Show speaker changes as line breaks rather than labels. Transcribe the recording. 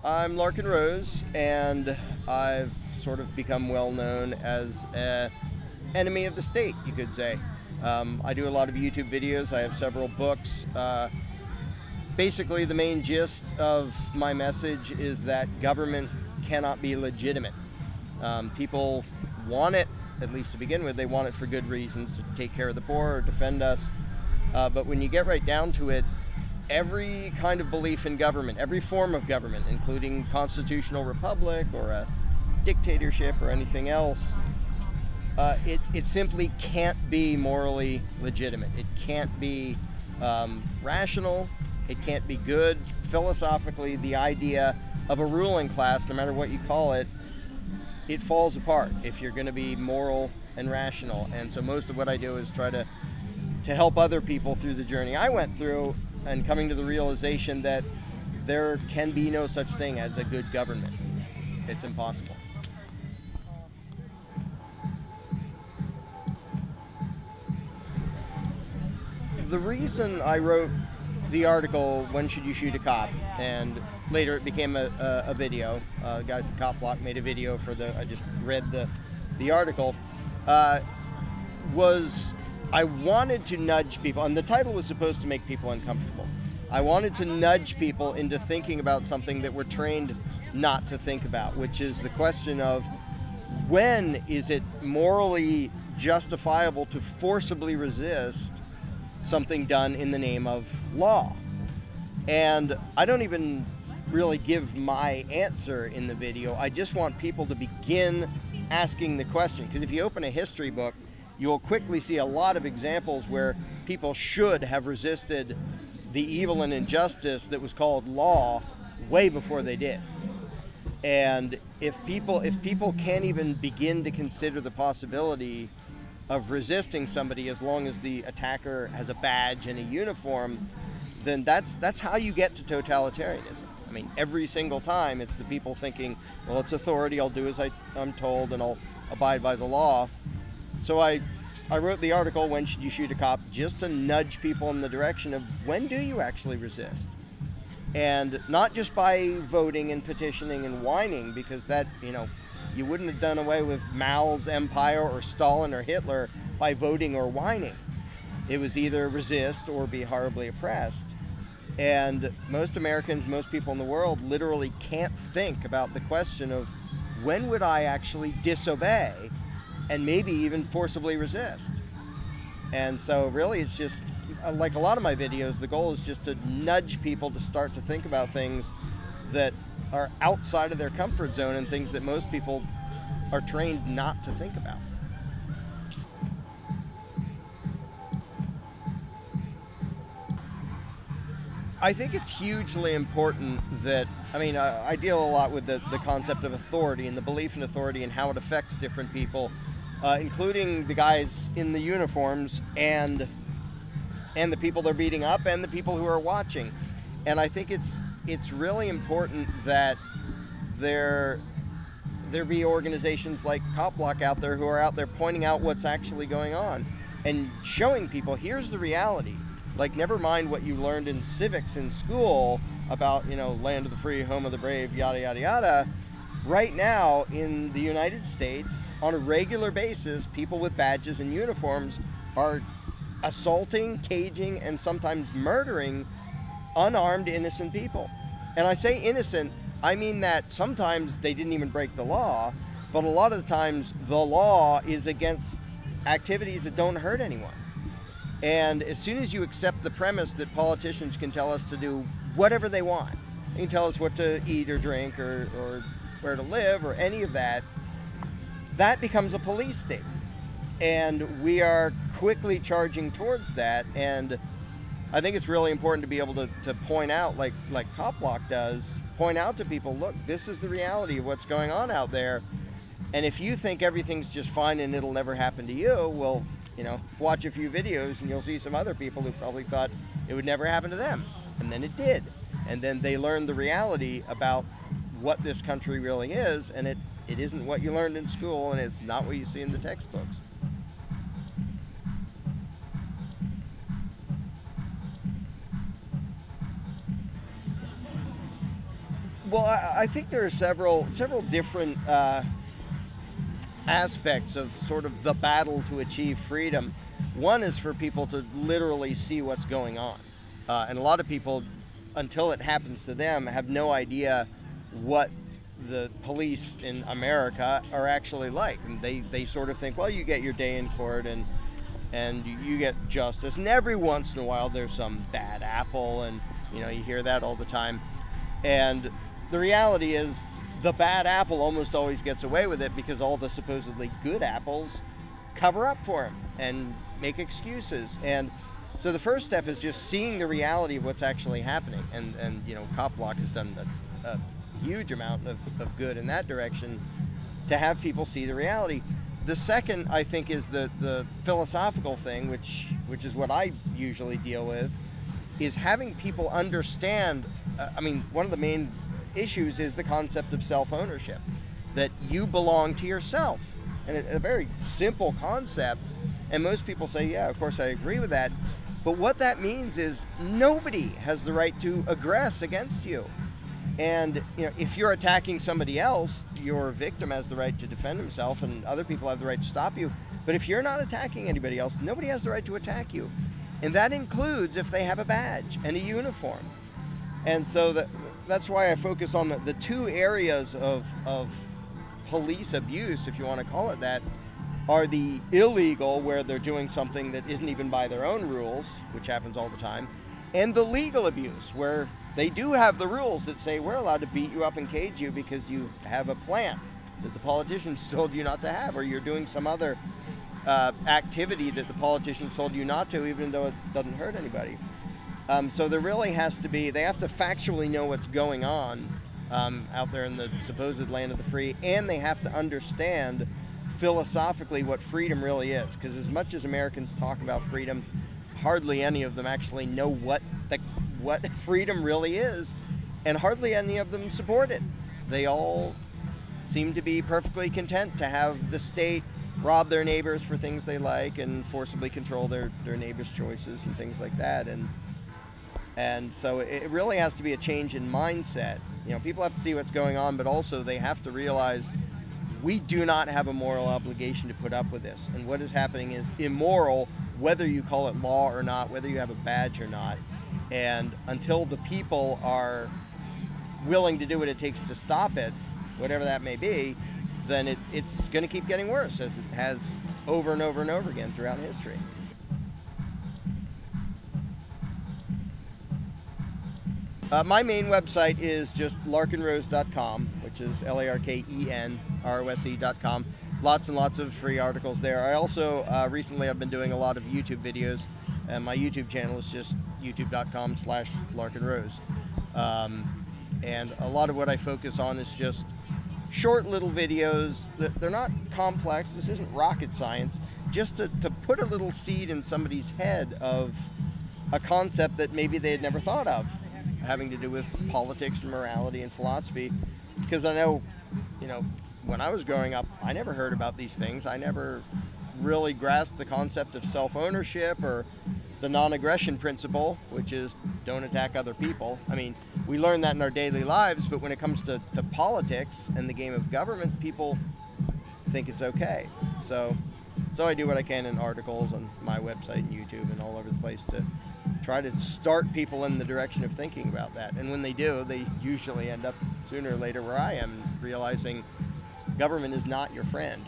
I'm Larken Rose, and I've sort of become well known as an enemy of the state, you could say. I do a lot of YouTube videos. I have several books. Basically, the main gist of my message is that government cannot be legitimate. People want it, at least to begin with. They want it for good reasons, to take care of the poor or defend us. But when you get right down to it, every kind of belief in government, every form of government, including constitutional republic or a dictatorship or anything else, it simply can't be morally legitimate. It can't be rational. It can't be good. Philosophically, the idea of a ruling class, no matter what you call it, it falls apart if you're going to be moral and rational. And so most of what I do is try to help other people through the journey I went through, and coming to the realization that there can be no such thing as a good government. It's impossible. The reason I wrote the article, "When Should You Shoot a Cop?" and later it became a video. The guys at Cop Block made a video for I just read the article, was I wanted to nudge people, and the title was supposed to make people uncomfortable. I wanted to nudge people into thinking about something that we're trained not to think about, which is the question of when is it morally justifiable to forcibly resist something done in the name of law. And I don't even really give my answer in the video. I just want people to begin asking the question, because if you open a history book, you will quickly see a lot of examples where people should have resisted the evil and injustice that was called law way before they did. And if people can't even begin to consider the possibility of resisting somebody as long as the attacker has a badge and a uniform, then that's how you get to totalitarianism. I mean, every single time it's the people thinking, well, it's authority, I'll do as I'm told, and I'll abide by the law. So I wrote the article, "When Should You Shoot a Cop?" just to nudge people in the direction of when do you actually resist? And not just by voting and petitioning and whining, because that, you wouldn't have done away with Mao's empire or Stalin or Hitler by voting or whining. It was either resist or be horribly oppressed. And most Americans, most people in the world literally can't think about the question of when would I actually disobey and maybe even forcibly resist. And so really it's just, like a lot of my videos, the goal is just to nudge people to start to think about things that are outside of their comfort zone and things that most people are trained not to think about. I think it's hugely important that, I deal a lot with the concept of authority and the belief in authority and how it affects different people, including the guys in the uniforms and the people they're beating up and the people who are watching. And I think it's really important that there be organizations like Cop Block out there who are out there pointing out what's actually going on and showing people, here's the reality. Like, never mind what you learned in civics in school about, land of the free, home of the brave, yada, yada, yada. Right now in the United States, on a regular basis, people with badges and uniforms are assaulting, caging, and sometimes murdering unarmed, innocent people. And I say innocent, I mean that sometimes they didn't even break the law, but a lot of the times the law is against activities that don't hurt anyone. And as soon as you accept the premise that politicians can tell us to do whatever they want, they can tell us what to eat or drink or where to live or any of that, that becomes a police state. And we are quickly charging towards that. And I think it's really important to be able to point out, like Cop Block does, point out to people, look, this is the reality of what's going on out there. And if you think everything's just fine and it'll never happen to you, well, watch a few videos and you'll see some other people who probably thought it would never happen to them. And then it did. And then they learned the reality about what this country really is, and it isn't what you learned in school, and it's not what you see in the textbooks. Well, I think there are several different aspects of sort of the battle to achieve freedom. One is for people to literally see what's going on. And a lot of people, until it happens to them, have no idea what the police in America are actually like. And they sort of think, well, you get your day in court and you get justice. And every once in a while there's some bad apple, and you know, you hear that all the time. And the reality is the bad apple almost always gets away with it because all the supposedly good apples cover up for him and make excuses. And so the first step is just seeing the reality of what's actually happening. And you know, Cop Block has done a huge amount of good in that direction to have people see the reality. The second, I think, is the philosophical thing, which is what I usually deal with, is having people understand. I mean, one of the main issues is the concept of self-ownership, that you belong to yourself. And it's a very simple concept, and most people say, yeah, of course I agree with that. But what that means is nobody has the right to aggress against you. And you know, if you're attacking somebody else, your victim has the right to defend himself, and other people have the right to stop you. But if you're not attacking anybody else, nobody has the right to attack you. And that includes if they have a badge and a uniform. And so that's why I focus on the two areas of police abuse, if you want to call it that, are the illegal, where they're doing something that isn't even by their own rules, which happens all the time, and the legal abuse, where they do have the rules that say we're allowed to beat you up and cage you because you have a plant that the politicians told you not to have, or you're doing some other activity that the politicians told you not to, even though it doesn't hurt anybody. So there really has to be, they have to factually know what's going on out there in the supposed land of the free, and they have to understand philosophically what freedom really is. Because as much as Americans talk about freedom, hardly any of them actually know what freedom really is, and hardly any of them support it. They all seem to be perfectly content to have the state rob their neighbors for things they like and forcibly control their neighbors' choices and things like that. And so it really has to be a change in mindset. You know, people have to see what's going on, but also they have to realize we do not have a moral obligation to put up with this. And what is happening is immoral, whether you call it law or not, whether you have a badge or not. And until the people are willing to do what it takes to stop it, whatever that may be, then it's going to keep getting worse, as it has over and over and over again throughout history. My main website is just larkenrose.com, which is LARKENROSE.com. Lots and lots of free articles there. I also, recently I've been doing a lot of YouTube videos, and my YouTube channel is just youtube.com/larkenrose. And a lot of what I focus on is just short little videos. They're not complex. This isn't rocket science. Just to put a little seed in somebody's head of a concept that maybe they had never thought of, having to do with politics and morality and philosophy. Because I know, you know, when I was growing up, I never heard about these things. I never really grasped the concept of self-ownership or the non-aggression principle, which is don't attack other people. I mean, we learn that in our daily lives, but when it comes to politics and the game of government, people think it's okay. So I do what I can in articles on my website and YouTube and all over the place to try to start people in the direction of thinking about that. And when they do, they usually end up sooner or later where I am, realizing government is not your friend.